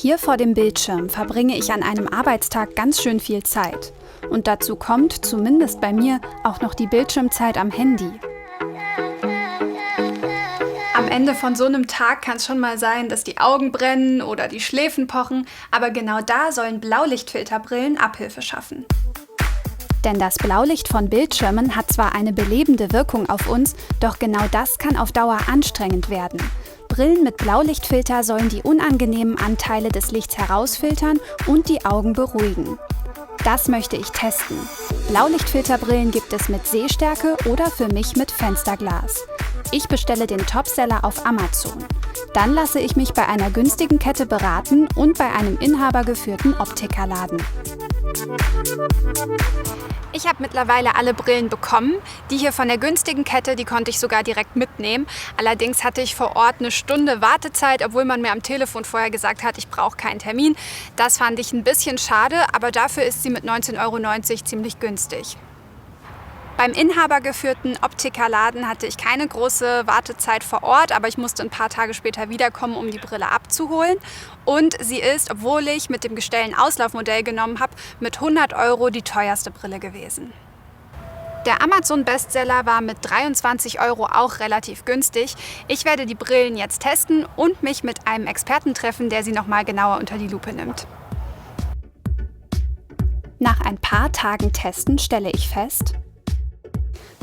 Hier vor dem Bildschirm verbringe ich an einem Arbeitstag ganz schön viel Zeit. Und dazu kommt, zumindest bei mir, auch noch die Bildschirmzeit am Handy. Am Ende von so einem Tag kann es schon mal sein, dass die Augen brennen oder die Schläfen pochen, aber genau da sollen Blaulichtfilterbrillen Abhilfe schaffen. Denn das Blaulicht von Bildschirmen hat zwar eine belebende Wirkung auf uns, doch genau das kann auf Dauer anstrengend werden. Brillen mit Blaulichtfilter sollen die unangenehmen Anteile des Lichts herausfiltern und die Augen beruhigen. Das möchte ich testen. Blaulichtfilterbrillen gibt es mit Sehstärke oder für mich mit Fensterglas. Ich bestelle den Topseller auf Amazon. Dann lasse ich mich bei einer günstigen Kette beraten und bei einem inhabergeführten Optikerladen. Ich habe mittlerweile alle Brillen bekommen. Die hier von der günstigen Kette, die konnte ich sogar direkt mitnehmen. Allerdings hatte ich vor Ort eine Stunde Wartezeit, obwohl man mir am Telefon vorher gesagt hat, ich brauche keinen Termin. Das fand ich ein bisschen schade, aber dafür ist sie mit 19,90 € ziemlich günstig. Beim inhabergeführten Optikerladen hatte ich keine große Wartezeit vor Ort, aber ich musste ein paar Tage später wiederkommen, um die Brille abzuholen. Und sie ist, obwohl ich mit dem Gestell ein Auslaufmodell genommen habe, mit 100 € die teuerste Brille gewesen. Der Amazon-Bestseller war mit 23 € auch relativ günstig. Ich werde die Brillen jetzt testen und mich mit einem Experten treffen, der sie nochmal genauer unter die Lupe nimmt. Nach ein paar Tagen Testen stelle ich fest: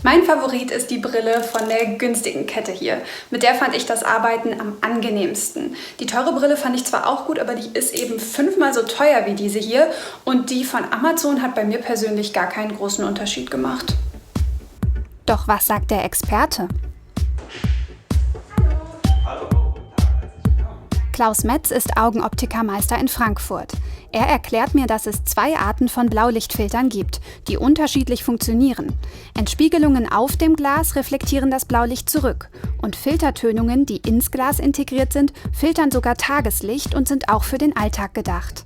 Mein Favorit ist die Brille von der günstigen Kette hier. Mit der fand ich das Arbeiten am angenehmsten. Die teure Brille fand ich zwar auch gut, aber die ist eben 5-mal so teuer wie diese hier. Und die von Amazon hat bei mir persönlich gar keinen großen Unterschied gemacht. Doch was sagt der Experte? Klaus Metz ist Augenoptikermeister in Frankfurt. Er erklärt mir, dass es 2 Arten von Blaulichtfiltern gibt, die unterschiedlich funktionieren. Entspiegelungen auf dem Glas reflektieren das Blaulicht zurück. Und Filtertönungen, die ins Glas integriert sind, filtern sogar Tageslicht und sind auch für den Alltag gedacht.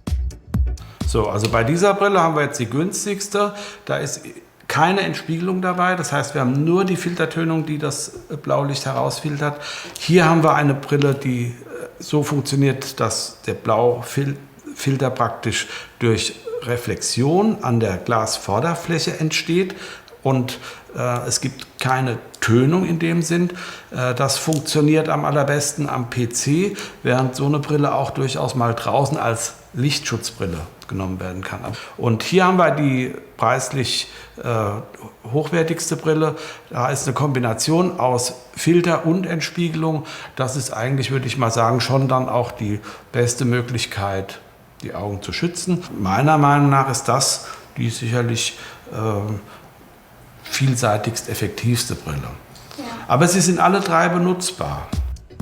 So, also bei dieser Brille haben wir jetzt die günstigste. Da ist keine Entspiegelung dabei. Das heißt, wir haben nur die Filtertönung, die das Blaulicht herausfiltert. Hier haben wir eine Brille, die so funktioniert, dass der Blaufilter praktisch durch Reflexion an der Glasvorderfläche entsteht und es gibt keine Tönung in dem Sinn. Das funktioniert am allerbesten am PC, während so eine Brille auch durchaus mal draußen als Lichtschutzbrille genommen werden kann. Und hier haben wir die preislich hochwertigste Brille. Da ist eine Kombination aus Filter und Entspiegelung. Das ist eigentlich, würde ich mal sagen, schon dann auch die beste Möglichkeit, die Augen zu schützen. Meiner Meinung nach ist das die sicherlich vielseitigst effektivste Brille. Ja. Aber sie sind alle 3 benutzbar.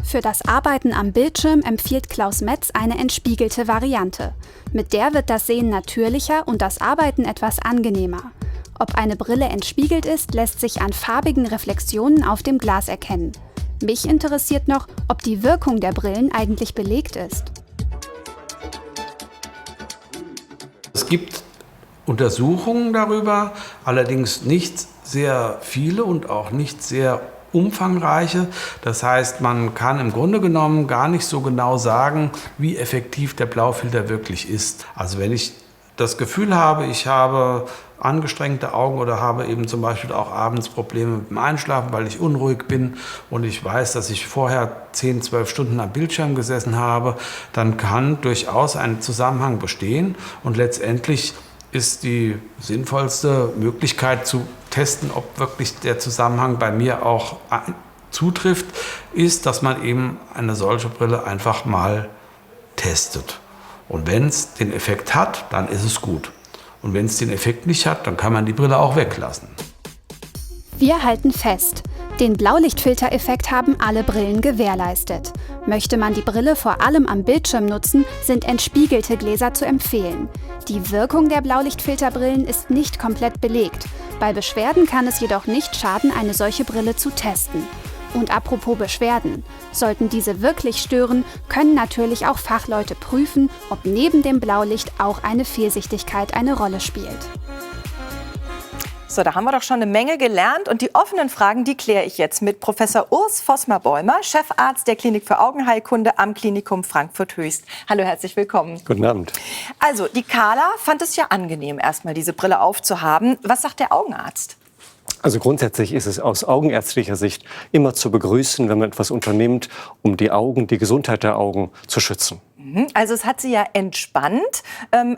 Für das Arbeiten am Bildschirm empfiehlt Klaus Metz eine entspiegelte Variante. Mit der wird das Sehen natürlicher und das Arbeiten etwas angenehmer. Ob eine Brille entspiegelt ist, lässt sich an farbigen Reflexionen auf dem Glas erkennen. Mich interessiert noch, ob die Wirkung der Brillen eigentlich belegt ist. Es gibt Untersuchungen darüber, allerdings nicht sehr viele und auch nicht sehr umfangreiche. Das heißt, man kann im Grunde genommen gar nicht so genau sagen, wie effektiv der Blaufilter wirklich ist. Also wenn ich das Gefühl habe, ich habe angestrengte Augen oder habe eben zum Beispiel auch abends Probleme mit dem Einschlafen, weil ich unruhig bin und ich weiß, dass ich vorher 10, 12 Stunden am Bildschirm gesessen habe, dann kann durchaus ein Zusammenhang bestehen und letztendlich ist die sinnvollste Möglichkeit zu testen, ob wirklich der Zusammenhang bei mir auch zutrifft, ist, dass man eben eine solche Brille einfach mal testet. Und wenn es den Effekt hat, dann ist es gut. Und wenn es den Effekt nicht hat, dann kann man die Brille auch weglassen. Wir halten fest: Den Blaulichtfiltereffekt haben alle Brillen gewährleistet. Möchte man die Brille vor allem am Bildschirm nutzen, sind entspiegelte Gläser zu empfehlen. Die Wirkung der Blaulichtfilterbrillen ist nicht komplett belegt. Bei Beschwerden kann es jedoch nicht schaden, eine solche Brille zu testen. Und apropos Beschwerden: Sollten diese wirklich stören, können natürlich auch Fachleute prüfen, ob neben dem Blaulicht auch eine Fehlsichtigkeit eine Rolle spielt. So, da haben wir doch schon eine Menge gelernt. Und die offenen Fragen, die kläre ich jetzt mit Professor Urs Vosmer-Bäumer, Chefarzt der Klinik für Augenheilkunde am Klinikum Frankfurt-Höchst. Hallo, herzlich willkommen. Guten Abend. Also, die Carla fand es ja angenehm, erstmal diese Brille aufzuhaben. Was sagt der Augenarzt? Also grundsätzlich ist es aus augenärztlicher Sicht immer zu begrüßen, wenn man etwas unternimmt, um die Augen, die Gesundheit der Augen zu schützen. Also es hat sie ja entspannt,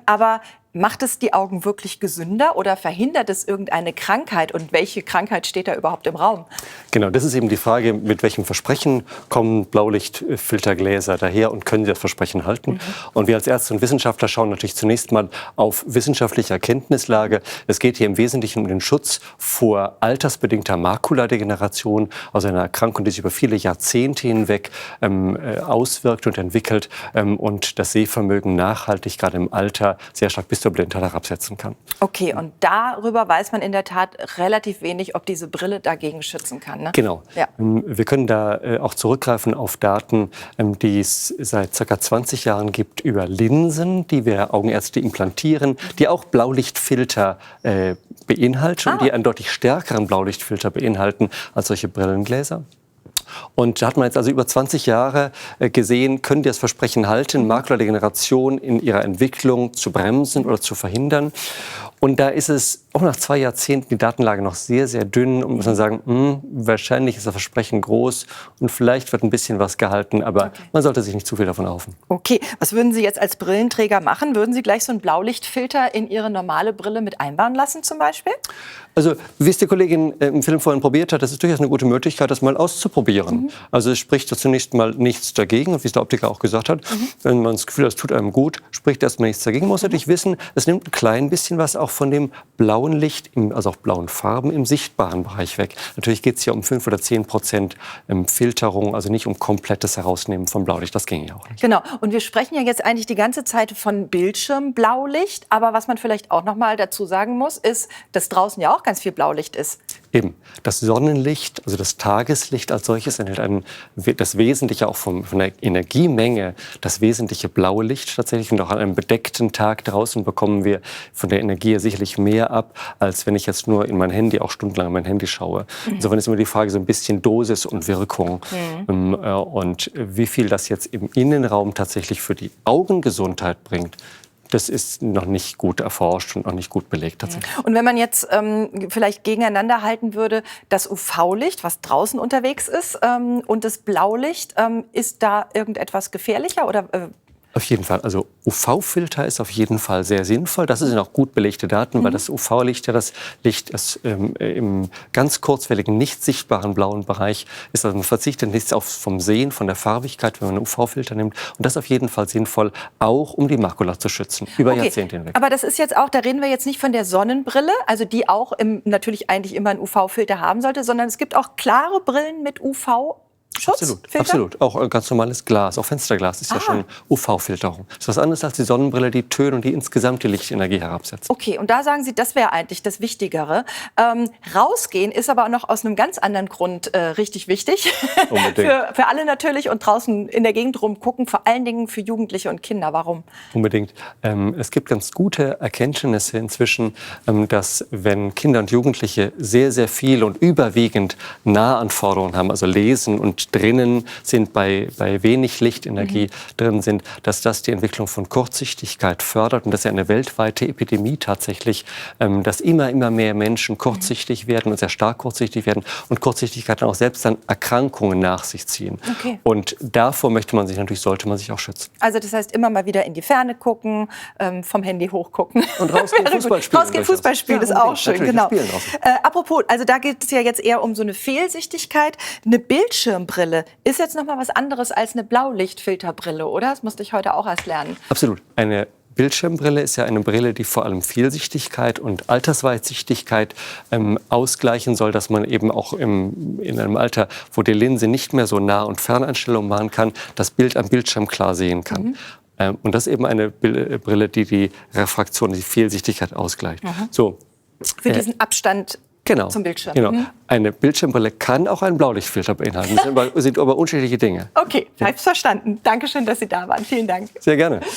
aber macht es die Augen wirklich gesünder oder verhindert es irgendeine Krankheit? Und welche Krankheit steht da überhaupt im Raum? Genau, das ist eben die Frage, mit welchem Versprechen kommen Blaulichtfiltergläser daher und können sie das Versprechen halten? Und wir als Ärzte und Wissenschaftler schauen natürlich zunächst mal auf wissenschaftliche Erkenntnislage. Es geht hier im Wesentlichen um den Schutz vor altersbedingter Makuladegeneration, also einer Erkrankung, die sich über viele Jahrzehnte hinweg auswirkt und entwickelt und das Sehvermögen nachhaltig, gerade im Alter, sehr stark bis zur Blindheit herabsetzen kann. Okay, und darüber weiß man in der Tat relativ wenig, ob diese Brille dagegen schützen kann, ne? Genau. Ja. Wir können da auch zurückgreifen auf Daten, die es seit ca. 20 Jahren gibt über Linsen, die wir Augenärzte implantieren, die auch Blaulichtfilter beinhalten und die einen deutlich stärkeren Blaulichtfilter beinhalten als solche Brillengläser. Und da hat man jetzt also über 20 Jahre gesehen, können die das Versprechen halten, Makuladegeneration in ihrer Entwicklung zu bremsen oder zu verhindern. Und da ist es auch nach 2 Jahrzehnten die Datenlage noch sehr, sehr dünn. Und muss man sagen, wahrscheinlich ist das Versprechen groß und vielleicht wird ein bisschen was gehalten, aber man sollte sich nicht zu viel davon erhoffen. Okay, was würden Sie jetzt als Brillenträger machen? Würden Sie gleich so einen Blaulichtfilter in Ihre normale Brille mit einbauen lassen zum Beispiel? Also, wie es die Kollegin im Film vorhin probiert hat, das ist durchaus eine gute Möglichkeit, das mal auszuprobieren. Also es spricht zunächst mal nichts dagegen. Und wie es der Optiker auch gesagt hat, wenn man das Gefühl hat, das tut einem gut, spricht erstmal nichts dagegen. Man muss natürlich wissen, es nimmt ein klein bisschen was auch von dem blauen Licht, also auch blauen Farben im sichtbaren Bereich weg. Natürlich geht es hier um 5 oder 10% Filterung, also nicht um komplettes Herausnehmen vom Blaulicht. Das ginge ja auch nicht. Genau. Und wir sprechen ja jetzt eigentlich die ganze Zeit von Bildschirmblaulicht. Aber was man vielleicht auch noch mal dazu sagen muss, ist, dass draußen ja auch ganz viel Blaulicht ist. Eben. Das Sonnenlicht, also das Tageslicht als solches, enthält das Wesentliche auch von der Energiemenge, das wesentliche blaue Licht tatsächlich. Und auch an einem bedeckten Tag draußen bekommen wir von der Energie sicherlich mehr ab, als wenn ich jetzt nur in mein Handy, auch stundenlang in mein Handy schaue. Insofern ist immer die Frage so ein bisschen Dosis und Wirkung. Und wie viel das jetzt im Innenraum tatsächlich für die Augengesundheit bringt, das ist noch nicht gut erforscht und noch nicht gut belegt tatsächlich. Und wenn man jetzt vielleicht gegeneinander halten würde, das UV-Licht, was draußen unterwegs ist, und das Blaulicht, ist da irgendetwas gefährlicher oder? Auf jeden Fall. Also UV-Filter ist auf jeden Fall sehr sinnvoll. Das sind auch gut belegte Daten, weil das UV-Licht ja das Licht ist, im ganz kurzwelligen, nicht sichtbaren blauen Bereich ist. Also man verzichtet nichts vom Sehen, von der Farbigkeit, wenn man einen UV-Filter nimmt. Und das ist auf jeden Fall sinnvoll, auch um die Makula zu schützen, über Jahrzehnte hinweg. Aber das ist jetzt auch, da reden wir jetzt nicht von der Sonnenbrille, also die auch natürlich eigentlich immer einen UV-Filter haben sollte, sondern es gibt auch klare Brillen mit UV. Absolut. Auch ganz normales Glas, auch Fensterglas ist ja schon UV-Filterung. Das ist was anderes als die Sonnenbrille, die Töne und die insgesamt die Lichtenergie herabsetzt. Okay, und da sagen Sie, das wäre eigentlich das Wichtigere. Rausgehen ist aber noch aus einem ganz anderen Grund richtig wichtig. Unbedingt. für alle natürlich und draußen in der Gegend rumgucken, vor allen Dingen für Jugendliche und Kinder. Warum? Unbedingt. Es gibt ganz gute Erkenntnisse inzwischen, dass wenn Kinder und Jugendliche sehr, sehr viel und überwiegend Nahanforderungen haben, also lesen und drinnen sind, bei wenig Lichtenergie drin sind, dass das die Entwicklung von Kurzsichtigkeit fördert. Und das ist ja eine weltweite Epidemie tatsächlich, dass immer mehr Menschen kurzsichtig werden und sehr stark kurzsichtig werden und Kurzsichtigkeit dann auch selbst dann Erkrankungen nach sich ziehen. Okay. Und davor sollte man sich auch schützen. Also das heißt, immer mal wieder in die Ferne gucken, vom Handy hochgucken. Und rausgehen, Fußball spielen. Rausgehen, Fußball spielen ist auch schön, genau. Apropos, also da geht es ja jetzt eher um so eine Fehlsichtigkeit. Eine Bildschirmbrille ist jetzt noch mal was anderes als eine Blaulichtfilterbrille, oder? Das musste ich heute auch erst lernen. Absolut. Eine Bildschirmbrille ist ja eine Brille, die vor allem Vielsichtigkeit und Altersweitsichtigkeit ausgleichen soll, dass man eben auch in einem Alter, wo die Linse nicht mehr so Nah- und Ferneinstellungen machen kann, das Bild am Bildschirm klar sehen kann. Und das ist eben eine Brille, die die Refraktion, die Fehlsichtigkeit ausgleicht. So. Für diesen Abstand zum Bildschirm. Genau. Eine Bildschirmbrille kann auch einen Blaulichtfilter beinhalten. Das sind aber unterschiedliche Dinge. Okay, ich habe es verstanden. Dankeschön, dass Sie da waren. Vielen Dank. Sehr gerne.